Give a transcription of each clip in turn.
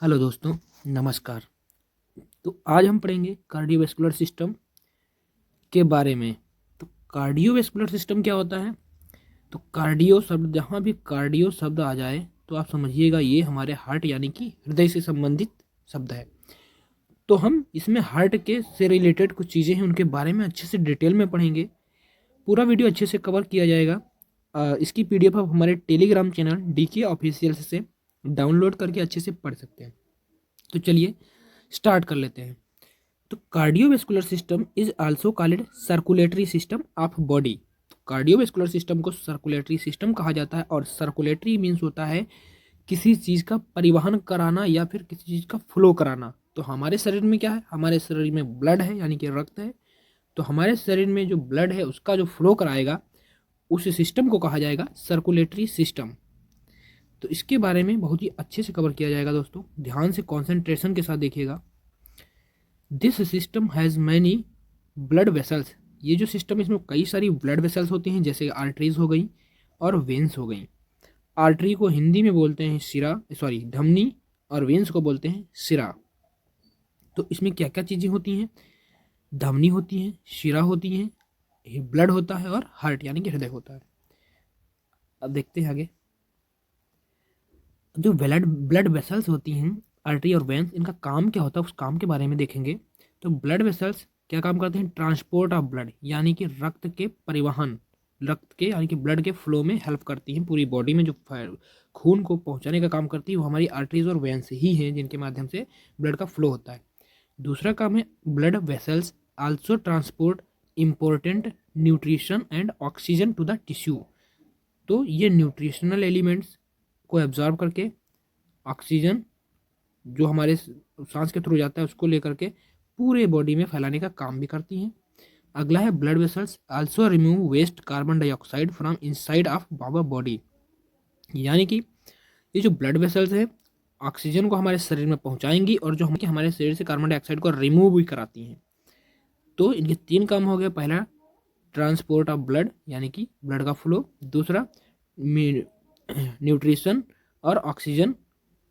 Hello दोस्तों, नमस्कार। तो आज हम पढ़ेंगे कार्डियोवैस्कुलर सिस्टम के बारे में। तो कार्डियोवैस्कुलर सिस्टम क्या होता है? तो कार्डियो शब्द, जहाँ भी कार्डियो शब्द आ जाए तो आप समझिएगा ये हमारे हार्ट यानी कि हृदय से संबंधित शब्द है। तो हम इसमें हार्ट के से रिलेटेड कुछ चीज़ें हैं उनके बारे में अच्छे से डिटेल में पढ़ेंगे। पूरा वीडियो अच्छे से कवर किया जाएगा। इसकी पीडीएफ आप हमारे टेलीग्राम चैनल डीके ऑफिशियल से डाउनलोड करके अच्छे से पढ़ सकते हैं। तो चलिए स्टार्ट कर लेते हैं। तो cardiovascular system is also called circulatory system of body. Cardiovascular system को सर्कुलेटरी सिस्टम कहा जाता है और सर्कुलेटरी मीन्स होता है किसी चीज़ का परिवहन कराना या फिर किसी चीज़ का फ्लो कराना। तो हमारे शरीर में क्या है? हमारे शरीर में ब्लड है यानी कि रक्त है। तो हमारे शरीर में जो ब्लड है उसका जो फ्लो कराएगा उस सिस्टम को कहा जाएगा सर्कुलेटरी सिस्टम। तो इसके बारे में बहुत ही अच्छे से कवर किया जाएगा दोस्तों, ध्यान से कॉन्सेंट्रेशन के साथ देखिएगा। This system has many blood vessels. ये जो सिस्टम है इसमें कई सारी ब्लड वेसल्स होती हैं, जैसे आर्टरीज हो गई और वेंस हो गई। आर्टरी को हिंदी में बोलते हैं शिरा, सॉरी धमनी, और वेंस को बोलते हैं शिरा। तो इसमें क्या क्या चीज़ें होती हैं? धमनी होती हैं, शिरा होती हैं, ब्लड होता है और हार्ट यानी कि हृदय होता है। अब देखते हैं आगे। जो ब्लड ब्लड वेसल्स होती हैं, आर्टरी और वेंस, इनका काम क्या होता है उस काम के बारे में देखेंगे। तो ब्लड वेसल्स क्या काम करते हैं? ट्रांसपोर्ट ऑफ ब्लड यानी कि रक्त के परिवहन, रक्त के यानी कि ब्लड के फ्लो में हेल्प करती हैं। पूरी बॉडी में जो खून को पहुंचाने का काम करती है वो हमारी आर्टरीज और वेंस ही हैं, जिनके माध्यम से ब्लड का फ्लो होता है। दूसरा काम है blood vessels also transport important nutrition and oxygen to the tissue. तो ये न्यूट्रिशनल एलिमेंट्स को एब्जॉर्ब करके ऑक्सीजन जो हमारे सांस के थ्रू जाता है उसको लेकर के पूरे बॉडी में फैलाने का काम भी करती हैं। अगला है blood vessels also remove waste carbon dioxide from inside of our body. यानी कि ये जो ब्लड वेसल्स है ऑक्सीजन को हमारे शरीर में पहुंचाएंगी और जो हमारे शरीर से कार्बन डाइऑक्साइड को रिमूव भी कराती हैं। तो इनके तीन काम हो गए। पहला ट्रांसपोर्ट ऑफ ब्लड यानी कि ब्लड का फ्लो। दूसरा न्यूट्रिशन और ऑक्सीजन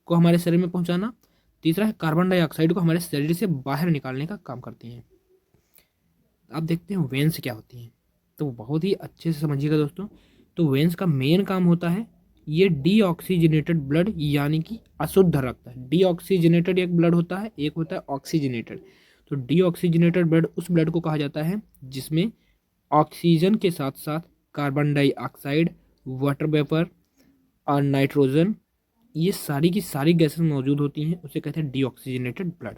को हमारे शरीर में पहुंचाना। तीसरा है कार्बन डाइऑक्साइड को हमारे शरीर से बाहर निकालने का काम करती हैं। अब देखते हैं वेंस क्या होती हैं। तो बहुत ही अच्छे से समझिएगा दोस्तों। तो वेंस का मेन काम होता है ये डीऑक्सीजनेटेड ब्लड यानी कि अशुद्ध रक्त है। डीऑक्सीजनेटेड एक ब्लड होता है, एक होता है ऑक्सीजनेटेड। तो डीऑक्सीजनेटेड ब्लड उस ब्लड को कहा जाता है जिसमें ऑक्सीजन के साथ साथ कार्बन डाइऑक्साइड, वाटर वेपर और नाइट्रोजन, ये सारी की सारी गैसेस मौजूद होती हैं, उसे कहते हैं डीऑक्सीजनेटेड ब्लड।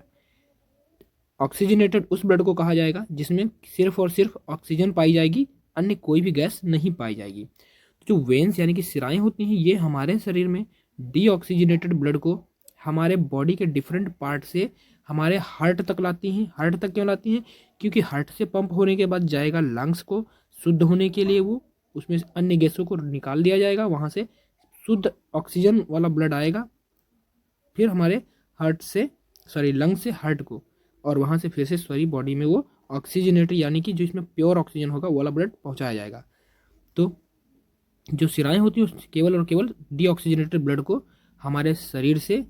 ऑक्सीजनेटेड उस ब्लड को कहा जाएगा जिसमें सिर्फ और सिर्फ ऑक्सीजन पाई जाएगी, अन्य कोई भी गैस नहीं पाई जाएगी। तो जो वेन्स यानी कि सिराएं होती हैं ये हमारे शरीर में डीऑक्सीजनेटेड ब्लड को हमारे बॉडी के डिफरेंट पार्ट से हमारे हार्ट तक लाती हैं। हार्ट तक क्यों लाती हैं? क्योंकि हार्ट से पंप होने के बाद जाएगा लंग्स को शुद्ध होने के लिए, वो उसमें से अन्य गैसों को निकाल दिया जाएगा, वहाँ से शुद्ध ऑक्सीजन वाला ब्लड आएगा, फिर हमारे हार्ट से, सॉरी लंग से हार्ट को, और वहाँ से फिर से सॉरी बॉडी में वो ऑक्सीजनेटेड यानी कि जो इसमें प्योर ऑक्सीजन होगा वो वाला ब्लड पहुँचाया जाएगा। तो जो सिराएँ होती हैं केवल और केवल डीऑक्सीजनेटेड ब्लड को हमारे शरीर से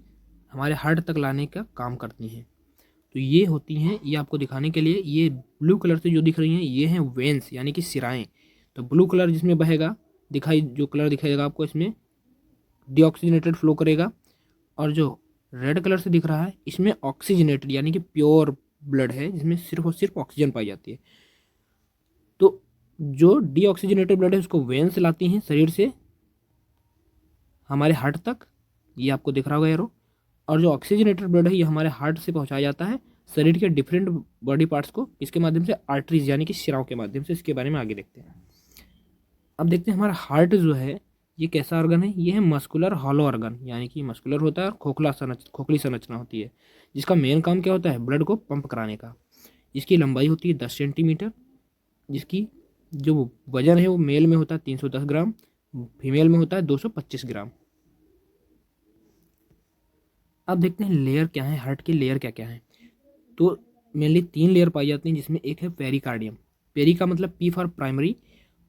हमारे हार्ट तक लाने का काम करती हैं। तो ये होती हैं, ये आपको दिखाने के लिए, ये ब्लू कलर से जो दिख रही हैं ये हैं वेंस यानी कि सिराएँ। तो ब्लू कलर जिसमें बहेगा दिखाई, जो कलर दिखाएगा आपको इसमें डीऑक्सीजनेटेड फ्लो करेगा, और जो रेड कलर से दिख रहा है इसमें ऑक्सीजनेटेड यानी कि प्योर ब्लड है जिसमें सिर्फ और सिर्फ ऑक्सीजन पाई जाती है। तो जो डीऑक्सीजनेटेड ब्लड है उसको वेन्स लाती हैं शरीर से हमारे हार्ट तक, ये आपको दिख रहा होगा एरो। और जो ऑक्सीजनेटेड ब्लड है ये हमारे हार्ट से पहुंचाया जाता है शरीर के डिफरेंट बॉडी पार्ट्स को, इसके माध्यम से आर्टरीज यानी कि शिराओं के माध्यम से। इसके बारे में आगे देखते हैं। अब देखते हैं हमारा हार्ट जो है ये कैसा ऑर्गन है। ये है मस्कुलर हॉलो ऑर्गन, यानी कि मस्कुलर होता है और खोखली संरचना होती है, जिसका मेन काम क्या होता है? ब्लड को पंप कराने का। इसकी लंबाई होती है 10 सेंटीमीटर। जिसकी जो वजन है वो मेल में होता है 310 ग्राम, फीमेल में होता है 225 ग्राम। अब देखते हैं लेयर क्या है, हार्ट की लेयर क्या क्या है। तो मेनली 3 लेयर पाई जाती हैं, जिसमें एक है पेरिकार्डियम। पेरी का मतलब पी फॉर प्राइमरी,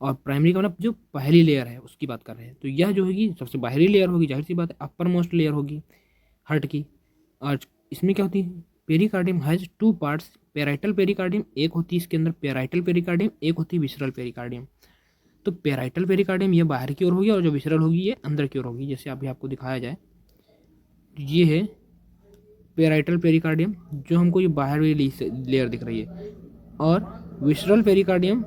और प्राइमरी का मतलब जो पहली लेयर है उसकी बात कर रहे हैं। तो यह जो होगी सबसे बाहरी लेयर होगी, जाहिर सी बात है अपर मोस्ट लेयर होगी हार्ट की। और इसमें क्या होती है, pericardium has two parts, parietal pericardium एक होती है इसके अंदर, पेराइटल पेरिकार्डियम एक होती है विसरल पेरिकार्डियम। तो पेराइटल पेरिकार्डियम ये बाहर की ओर होगी और जो विसरल होगी ये अंदर की ओर होगी। जैसे अभी आपको दिखाया जाए, ये है पेराइटल पेरिकार्डियम जो हमको ये बाहर वाली लेयर दिख रही है, और विसरल पेरिकार्डियम,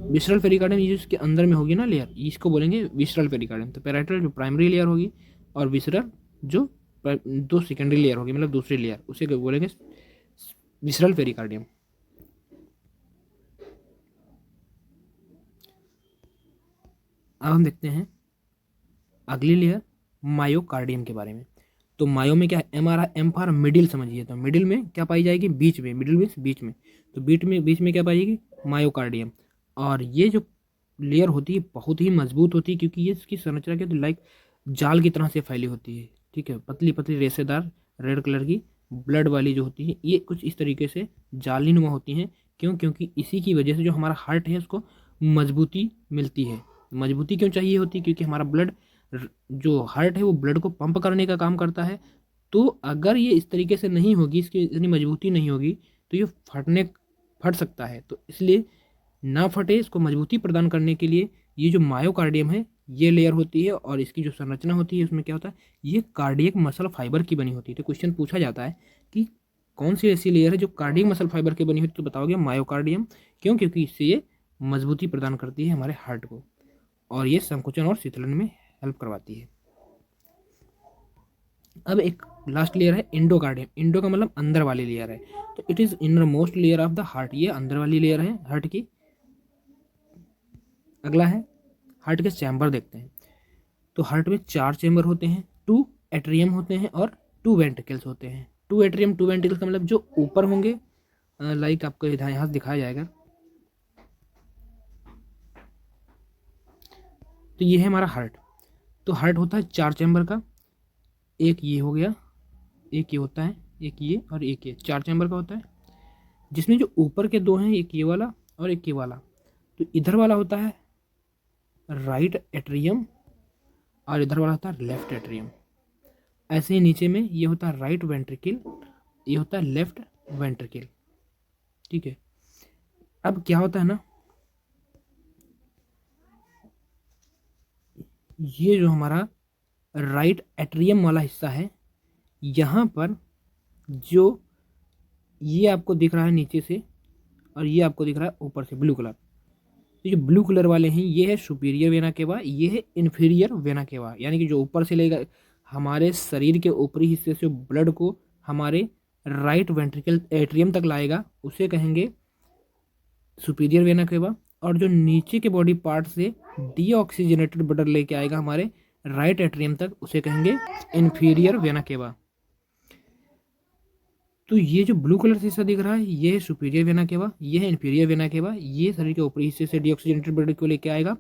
विसरल पेरिकार्डियम ये इसके अंदर में होगी ना लेयर, इसको बोलेंगे विसरल पेरिकार्डियम। तो पेराइटल जो प्राइमरी लेयर होगी और विसरल जो दो सेकेंडरी लेयर होगी, मतलब दूसरी लेयर, उसे बोलेंगे विसरल पेरिकार्डियम। अब हम देखते हैं अगली लेयर मायोकार्डियम के बारे में। तो मायो में क्या है, एम फॉर मिडिल समझिए। तो मिडिल में क्या पाई जाएगी, बीच में, मिडिल मीन्स बीच में। तो बीच में क्या पाई जाएगी, मायोकार्डियम। और ये जो लेयर होती है बहुत ही मजबूत होती है, क्योंकि ये इसकी संरचना क्या, तो लाइक जाल की तरह से फैली होती है। ठीक है, पतली पतली रेशेदार रेड कलर की ब्लड वाली जो होती है, ये कुछ इस तरीके से जालीनुमा होती हैं। क्यों, क्योंकि इसी की वजह से जो हमारा हार्ट है उसको मजबूती मिलती है। मजबूती क्यों चाहिए होती है, क्योंकि हमारा ब्लड, जो हार्ट है वो ब्लड को पंप करने का काम करता है। तो अगर ये इस तरीके से नहीं होगी, इसकी इतनी मजबूती नहीं होगी, तो ये फट सकता है। तो इसलिए ना फटे, इसको मजबूती प्रदान करने के लिए ये जो मायोकार्डियम है ये लेयर होती है, और इसकी जो संरचना होती है उसमें क्या होता है, ये कार्डियक मसल फाइबर की बनी होती है। तो क्वेश्चन पूछा जाता है कि कौन सी ऐसी लेयर है जो कार्डियक मसल फाइबर की बनी होती है, तो बताओगे मायोकार्डियम। क्यों, क्योंकि इससे ये मजबूती प्रदान करती है हमारे हार्ट को, और ये संकुचन और शीतलन में हेल्प करवाती है। अब एक लास्ट लेयर है इंडोकार्डियम। इंडो का मतलब अंदर वाली लेयर है। तो it is inner most layer of the heart, ये अंदर वाली लेयर है हार्ट की। अगला है हार्ट के चैम्बर देखते हैं। तो हार्ट में 4 चैम्बर होते हैं, 2 एट्रियम होते हैं और 2 वेंट्रिकल्स होते हैं। 2 एट्रियम 2 वेंट्रिकल्स का मतलब जो ऊपर होंगे, लाइक आपको यहाँ दिखाया जाएगा। तो ये है हमारा हार्ट। तो हार्ट होता है 4 चैम्बर का, एक ये हो गया, एक ये होता है, एक ये और एक ये, 4 चैम्बर का होता है। जिसमें जो ऊपर के 2 हैं, एक ये वाला और एक ये वाला। तो इधर वाला होता है राइट एट्रियम और इधर वाला होता है लेफ्ट एट्रियम। ऐसे ही नीचे में ये होता है राइट वेंट्रिकल, ये होता है लेफ्ट वेंट्रिकल। ठीक है, अब क्या होता है ना, ये जो हमारा राइट एट्रियम वाला हिस्सा है, यहाँ पर जो ये आपको दिख रहा है नीचे से और ये आपको दिख रहा है ऊपर से ब्लू कलर, तो जो ब्लू कलर वाले हैं ये है सुपीरियर वेना केवा, ये है इन्फीरियर वेना केवा। यानी कि जो ऊपर से लेगा हमारे शरीर के ऊपरी हिस्से से ब्लड को हमारे राइट वेंट्रिकल एट्रियम तक लाएगा, उसे कहेंगे सुपीरियर वेना केवा। और जो नीचे के बॉडी पार्ट से डीऑक्सीजनेटेड ब्लड लेके आएगा हमारे राइट एट्रियम तक, उसे कहेंगे इन्फीरियर वेना केवा। तो ये जो ब्लू कलर से हिस्सा दिख रहा है ये है सुपीरियर वेना केवा, ये है इन्फीरियर वेना केवा। ये शरीर के ऊपरी हिस्से से डीऑक्सीजनेटेड ब्लड को लेके आएगा,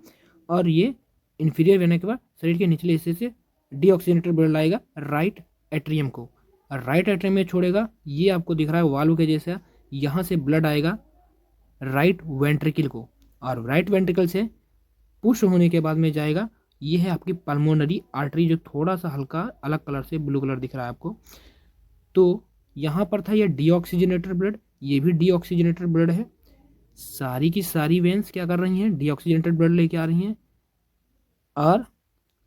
और ये इन्फीरियर वेना केवा शरीर के निचले हिस्से से डीऑक्सीजनेटेड ब्लड लाएगा राइट एट्रियम को, और राइट एट्रियम में छोड़ेगा। ये आपको दिख रहा है वाल्व के जैसा, यहाँ से ब्लड आएगा राइट वेंट्रिकल को, और राइट वेंट्रिकल से पुश होने के बाद में जाएगा, ये है आपकी पल्मोनरी आर्टरी, जो थोड़ा सा हल्का अलग कलर से ब्लू कलर दिख रहा है आपको। तो यहाँ पर था ये डीऑक्सीजनेटेड ब्लड, ये भी डीऑक्सीजनेटेड ब्लड है। सारी की सारी वेन्स क्या कर रही हैं, डीऑक्सीजनेटेड ब्लड लेके आ रही हैं। और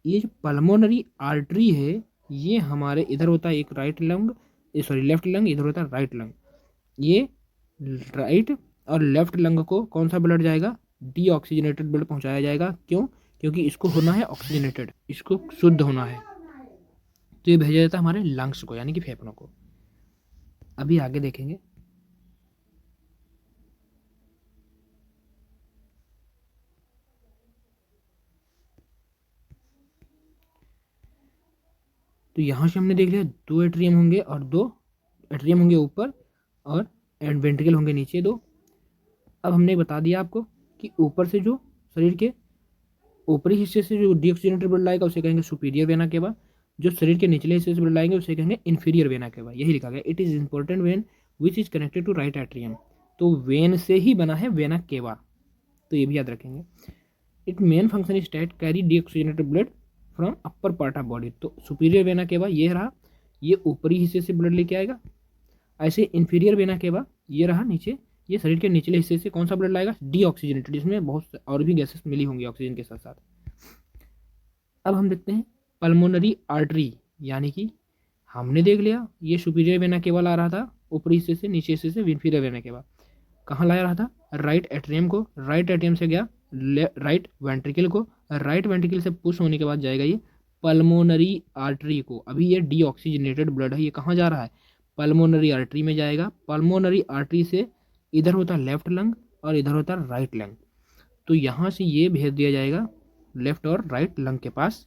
ये जो पल्मोनरी आर्टरी है ये हमारे इधर होता है एक right lung, sorry left lung, इधर होता है राइट लंग। ये राइट और लेफ्ट लंग को कौन सा ब्लड जाएगा, डीऑक्सीजनेटेड ब्लड पहुंचाया जाएगा। क्यों, क्योंकि इसको होना है ऑक्सीजनेटेड, इसको शुद्ध होना है। तो ये भेजा जाता है हमारे लंग्स को, यानी कि फेफड़ों को। अभी आगे देखेंगे। तो यहाँ से हमने देख लिया 2 एट्रियम होंगे और 2 एट्रियम होंगे ऊपर, और वेंट्रिकल होंगे नीचे 2। अब हमने बता दिया आपको कि ऊपर से जो शरीर के ऊपरी हिस्से से जो डीऑक्सीजनेटेड ब्लड लाएगा उसे कहेंगे सुपीरियर वेना केवा, जो शरीर के निचले हिस्से से ब्लड लाएंगे उसे कहेंगे इन्फीरियर वेना केवा। यही लिखा गया, it is important vein which is connected to right atrium. तो वेन से ही बना है वेना केवा, तो ये भी याद रखेंगे। It main function is that carry deoxygenated blood from upper part of body. तो सुपीरियर वेना केवा ये रहा, ये ऊपरी हिस्से से ब्लड लेके आएगा। ऐसे इन्फीरियर वेना केवा ये रहा नीचे, ये शरीर के निचले हिस्से से कौन सा ब्लड लाएगा, डीऑक्सीजनेटेड, जिसमें बहुत और भी गैसेस मिली होंगी ऑक्सीजन के साथ साथ। अब हम देखते हैं पल्मोनरी आर्टरी, यानी कि हमने देख लिया ये सुपीरियर वेना केवा ला रहा था ऊपरी हिस्से से, नीचे हिस्से से इन्फीरियर वेना केवा कहाँ ला रहा था, राइट एट्रियम को, राइट एट्रियम से गया राइट वेंट्रिकल को, राइट वेंट्रिकल से पुश होने के बाद जाएगा ये पल्मोनरी आर्टरी को। अभी ये डीऑक्सीजनेटेड ब्लड है, ये कहाँ जा रहा है, पल्मोनरी आर्टरी में जाएगा। पल्मोनरी आर्टरी से इधर होता है लेफ्ट लंग और इधर होता है राइट लंग, तो यहाँ से ये भेज दिया जाएगा लेफ्ट और राइट लंग के पास।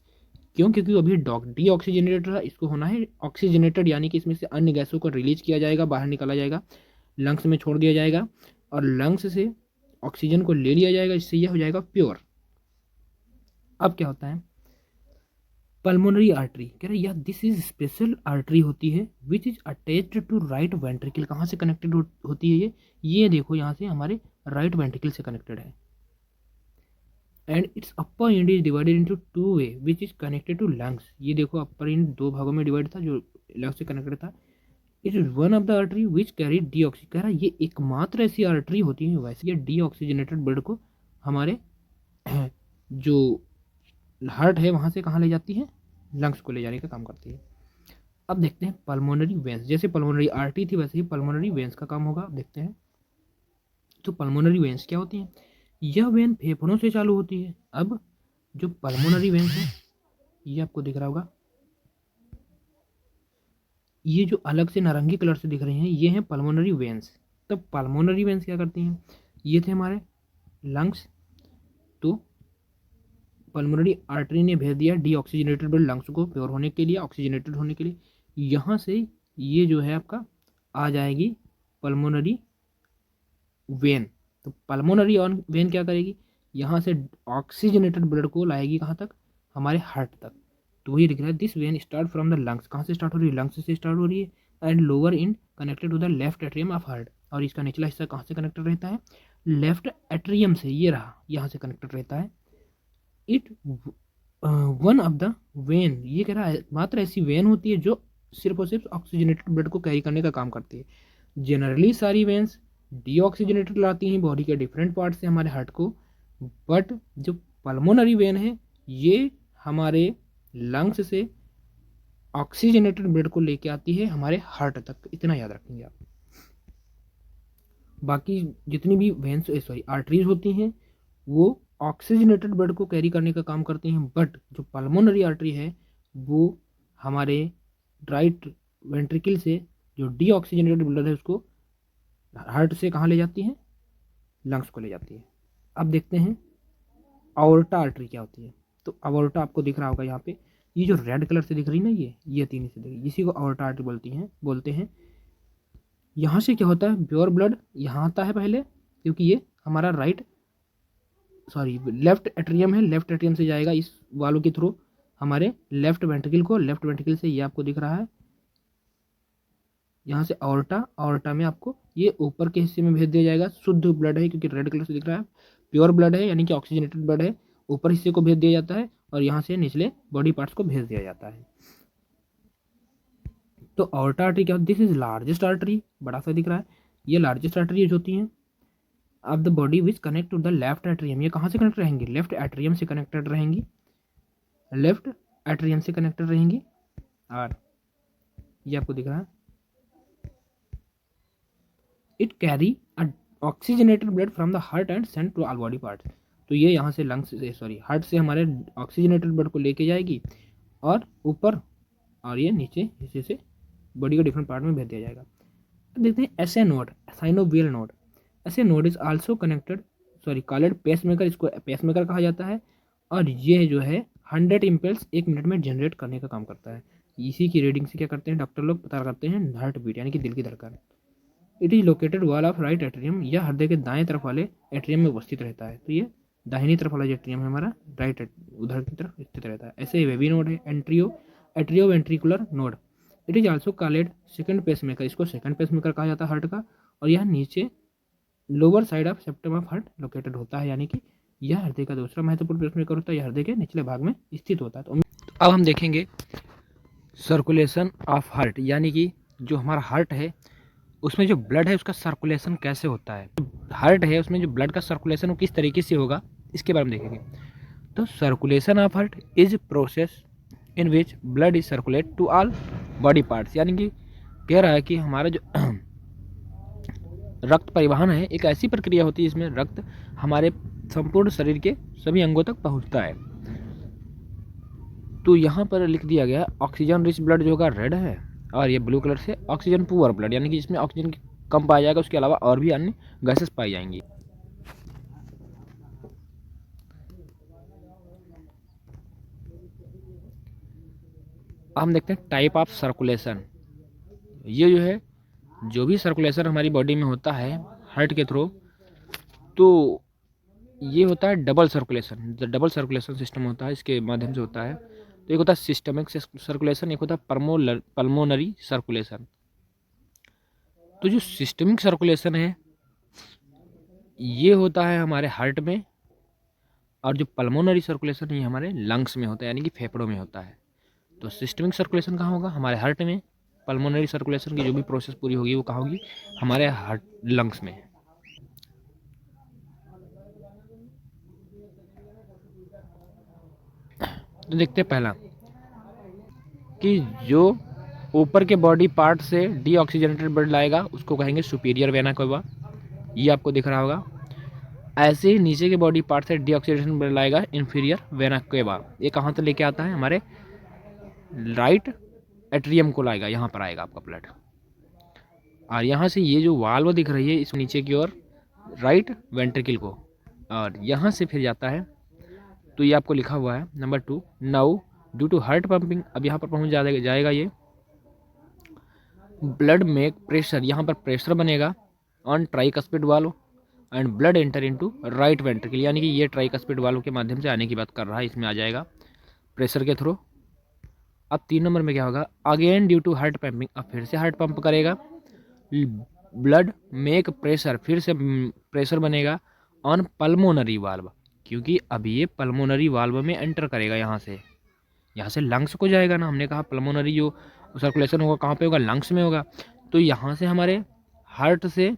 क्यों, क्योंकि अभी डीऑक्सीजनेटेड है, इसको होना है ऑक्सीजनेटेड, यानी कि इसमें से अन्य गैसों को रिलीज किया जाएगा, बाहर निकाला जाएगा, लंग्स में छोड़ दिया जाएगा और लंग्स से ऑक्सीजन को ले लिया जाएगा, इससे यह हो जाएगा प्योर। अब क्या होता है, पल्मोनरी आर्टरी कह रहे हैं दिस इज स्पेशल आर्टरी होती है which is attached to right ventricle. कहाँ से कनेक्टेड होती है ये देखो यहाँ से हमारे राइट वेंट्रिकल से कनेक्टेड है। And its upper end is divided into two way which is connected to lungs. ये देखो अपर एंड दो भागों में डिवाइड था जो लंग्स से कनेक्टेड था। It is one of the artery which carry deoxy, कह रहा है ये एकमात्र ऐसी आर्टरी होती है वैसे ये डीऑक्सीजनेटेड ब्लड को हमारे जो हार्ट है वहाँ से कहाँ ले जाती है, लंग्स को ले जाने का काम करती है। अब देखते हैं पल्मोनरी वेंस, जैसे पल्मोनरी आर्टरी थी वैसे ही पल्मोनरी वेंस का काम होगा। अब देखते हैं तो पल्मोनरी वेंस क्या होती हैं, यह वेन फेफड़ों से चालू होती है। अब जो पल्मोनरी वेंस है ये आपको दिख रहा होगा, ये जो अलग से नारंगी कलर से दिख रही हैं ये हैं पल्मोनरी वेंस। तब पल्मोनरी वेंस क्या करती हैं, ये थे हमारे लंग्स, तो पल्मोनरी आर्टरी ने भेज दिया डीऑक्सीजनेटेड ब्लड लंग्स को प्योर होने के लिए, ऑक्सीजनेटेड होने के लिए। यहाँ से ये जो है आपका आ जाएगी पल्मोनरी वेन। तो पल्मोनरी वेन क्या करेगी, यहाँ से ऑक्सीजनेटेड ब्लड को लाएगी कहाँ तक, हमारे हार्ट तक। तो वही दिख रहा है this when start from the lungs, कहाँ से स्टार्ट हो रही है, लंग्स से स्टार्ट हो रही है। And lower in connected to the left atrium of heart, और इसका निचला हिस्सा कहाँ से कनेक्टेड रहता है, लेफ्ट एट्रियम से, ये रहा यहाँ से कनेक्टेड रहता है। It one of the when, ये कह रहा है मात्र ऐसी वेन होती है जो सिर्फ और सिर्फ ऑक्सीजनेटेड ब्लड को कैरी करने का काम करती है। जनरली सारी वेन्स डीऑक्सीजनेटेड लाती हैं बॉडी के डिफरेंट पार्ट से हमारे हार्ट को, बट जो पल्मोनरी वेन है ये हमारे लंग्स से ऑक्सीजनेटेड ब्लड को लेके आती है हमारे हार्ट तक, इतना याद रखेंगे आप। बाकी जितनी भी वेन्स आर्टरीज होती हैं वो ऑक्सीजनेटेड ब्लड को कैरी करने का काम करती हैं, बट जो पल्मोनरी आर्टरी है वो हमारे राइट वेंट्रिकल से जो डीऑक्सीजनेटेड ब्लड है उसको हार्ट से कहाँ ले जाती है, लंग्स को ले जाती है। अब देखते हैं आवर्टा आर्टरी क्या होती है। तो आवर्टा आपको दिख रहा होगा यहाँ पे, ये जो रेड कलर से दिख रही है ना ये तीन से दिख रही है, इसी को आवर्टा आर्टरी बोलते हैं। यहाँ से क्या होता है, प्योर ब्लड यहाँ आता है पहले, क्योंकि ये हमारा लेफ्ट एट्रियम है, लेफ्ट एट्रियम से जाएगा इस वालों के थ्रू हमारे लेफ्ट वेंट्रिकल को, लेफ्ट वेंट्रिकल से ये आपको दिख रहा है यहाँ से आवर्टा में आपको ये ऊपर के हिस्से में भेज दिया जाएगा। शुद्ध ब्लड है क्योंकि रेड कलर से दिख रहा है, प्योर ब्लड है यानी कि ऑक्सीजनेटेड ब्लड है, ऊपर हिस्से को भेज दिया जाता है और यहाँ से निचले बॉडी पार्ट्स को भेज दिया जाता है। तो आवर्टा आर्टरी क्या, दिस इज लार्जेस्ट आर्टरी, बड़ा सा दिख रहा है, ये लार्जेस्ट आर्टरीज होती हैं of the body which connect to the left atrium. ये कहाँ से कनेक्ट रहेंगी, लेफ्ट एट्रियम से कनेक्टेड रहेंगी, लेफ्ट एट्रियम से कनेक्टेड रहेंगी। और ये आपको दिख रहा है it carry oxygenated blood from the heart and send to all body parts. तो ये यहाँ से लंग्स से हार्ट से हमारे ऑक्सीजनेटेड ब्लड को लेके जाएगी और ऊपर और ये नीचे हिस्से से बॉडी के डिफरेंट पार्ट में भेज दिया जाएगा। अब देखते हैं SA node, synovial node. SA node is also connected called pacemaker, इसको पेसमेकर कहा जाता है। और ये जो है 100 इम्पल्स 1 मिनट में जनरेट करने का काम करता है। इसी की रीडिंग से क्या करते हैं डॉक्टर लोग, पता करते हैं हार्ट बीट यानी कि दिल की धड़कन। It is located wall of right atrium, यह हृदय के दाएं तरफ वाले एट्रियम में उपस्थित रहता है। तो ये दाहिनी तरफ वाला जो एट्रियम है हमारा राइट उधर की तरफ स्थित रहता है। ऐसे वेवी नोड है atrio ventricular node. It is also called second pacemaker, इसको सेकंड पेसमेकर कहा जाता है हार्ट का। और यह नीचे lower side of septum of heart located होता है, यानी कि यह हृदय का दूसरा महत्वपूर्ण पेसमेकर होता है, यह हृदय के निचले भाग में स्थित होता है। तो अब हम देखेंगे सर्कुलेशन ऑफ हार्ट, यानी कि जो हमारा हार्ट है उसमें जो ब्लड है उसका सर्कुलेशन कैसे होता है। हार्ट है उसमें जो ब्लड का सर्कुलेशन वो किस तरीके से होगा, इसके बारे में देखेंगे। तो circulation of heart is process in which blood is circulate to all body parts, यानी कि कह रहा है कि हमारा जो रक्त परिवहन है एक ऐसी प्रक्रिया होती है जिसमें रक्त हमारे संपूर्ण शरीर के सभी अंगों तक पहुंचता है। तो यहाँ पर लिख दिया गया ऑक्सीजन रिच ब्लड जो होगा रेड है, और ये ब्लू कलर से ऑक्सीजन पुअर ब्लड, यानी कि जिसमें ऑक्सीजन कम पाया जाएगा, उसके अलावा और भी अन्य गैसेस पाई जाएंगी। हम देखते हैं टाइप ऑफ सर्कुलेशन। ये जो है जो भी सर्कुलेशन हमारी बॉडी में होता है हार्ट के थ्रू, तो ये होता है डबल सर्कुलेशन। जो डबल सर्कुलेशन सिस्टम होता है इसके माध्यम से होता है। तो एक होता है सिस्टमिक सर्कुलेशन, एक होता है पल्मोनरी सर्कुलेशन। तो जो सिस्टमिक सर्कुलेशन है ये होता है हमारे हार्ट में, और जो पल्मोनरी सर्कुलेशन ये हमारे लंग्स में होता है, यानी कि फेफड़ों में होता है। तो सिस्टमिक सर्कुलेशन कहाँ होगा, हमारे हार्ट में। पल्मोनरी सर्कुलेशन की जो भी प्रोसेस पूरी होगी वो कहाँ होगी, हमारे हार्ट लंग्स में। तो देखते हैं पहला कि जो ऊपर के बॉडी पार्ट से डीऑक्सीजनेटेड ब्लड लाएगा उसको कहेंगे सुपीरियर वेना केवा, ये आपको दिख रहा होगा। ऐसे ही नीचे के बॉडी पार्ट से डीऑक्सीडेशन ब्लड लाएगा इन्फीरियर वेना केवा। ये कहाँ तक लेके आता है, हमारे राइट एट्रियम को लाएगा, यहाँ पर आएगा आपका ब्लड। और यहाँ से ये जो वाल्व दिख रही है इस नीचे की ओर राइट वेंट्रिकल को, और यहाँ से फिर जाता है। तो ये आपको लिखा हुआ है number 2, now due to heart pumping, अब यहाँ पर पहुँच जाएगा ये ब्लड में प्रेशर, यहाँ पर प्रेशर बनेगा on tricuspid valve and blood enter into right ventricle, यानी कि ये ट्राइकस्पिड वाल्व के माध्यम से आने की बात कर रहा है, इसमें आ जाएगा प्रेशर के थ्रू। अब 3 नंबर में क्या होगा, again due to heart pumping, अब फिर से हार्ट पंप करेगा, ब्लड मेक प्रेशर, फिर से प्रेशर बनेगा ऑन पल्मोनरी वाल्व, क्योंकि अब ये पल्मोनरी वाल्व में एंटर करेगा। यहाँ से लंग्स को जाएगा ना, हमने कहा पल्मोनरी जो सर्कुलेशन होगा कहाँ पे होगा, लंग्स में होगा। तो यहाँ से हमारे हार्ट से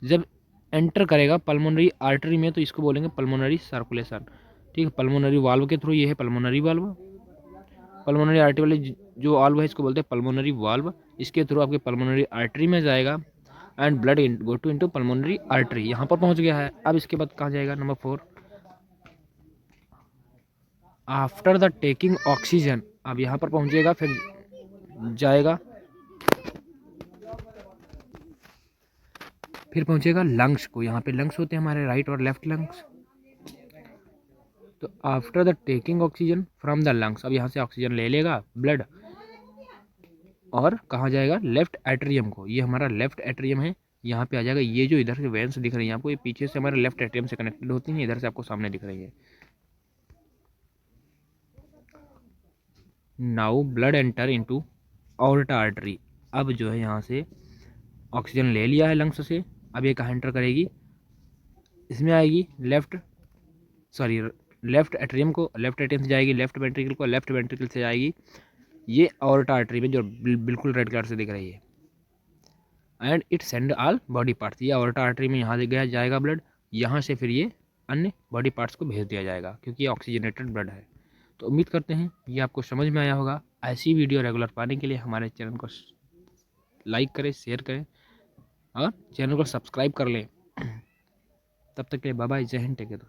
जब एंटर करेगा पल्मोनरी आर्टरी में, तो इसको बोलेंगे पल्मोनरी सर्कुलेशन। ठीक है, पल्मोनरी वाल्व के थ्रू, ये है पल्मोनरी वाल्व। पल्मोनरी आर्टरी वाली जो वाल्व है इसको बोलते हैं पल्मोनरी वाल्व। इसके थ्रू आपके पल्मोनरी आर्टरी में जाएगा and blood go to into pulmonary artery, यहाँ पर पहुँच गया है। अब इसके बाद कहाँ जाएगा, number 4, after the taking oxygen, अब यहाँ पर पहुँचेगा, फिर जाएगा, फिर पहुँचेगा लंग्स को। यहाँ पे लंग्स होते हैं हमारे राइट और लेफ्ट लंग्स। तो after the taking oxygen from the lungs, अब यहाँ से ऑक्सीजन ले लेगा ब्लड, और कहाँ जाएगा, लेफ्ट एट्रियम को। ये हमारा लेफ्ट एट्रियम है, यहाँ पे आ जाएगा। ये जो इधर से वेंस दिख रही है आपको, ये पीछे से हमारे लेफ्ट एट्रियम से कनेक्टेड होती हैं, इधर से आपको सामने दिख रही है। Now blood enter into aorta artery, अब जो है यहाँ से ऑक्सीजन ले लिया है लंग्स से, अब ये कहाँ एंटर करेगी, इसमें आएगी लेफ्ट एट्रियम को, लेफ्ट एट्रियम से जाएगी लेफ्ट वेंट्रिकल को, लेफ्ट वेंट्रिकल से जाएगी ये ऑर्टा आर्टरी में जो बिल्कुल रेड कलर से दिख रही है, and it send all body parts. ये ऑर्टा आर्टरी में यहाँ गया जाएगा ब्लड, यहाँ से फिर ये अन्य बॉडी पार्ट्स को भेज दिया जाएगा, क्योंकि ये ऑक्सीजनेटेड ब्लड है। तो उम्मीद करते हैं ये आपको समझ में आया होगा। ऐसी वीडियो रेगुलर पाने के लिए हमारे चैनल को लाइक करें, शेयर करें और चैनल को सब्सक्राइब कर लें। तब तक के लिए बाय बाय, जय हिंद, टेक केयर।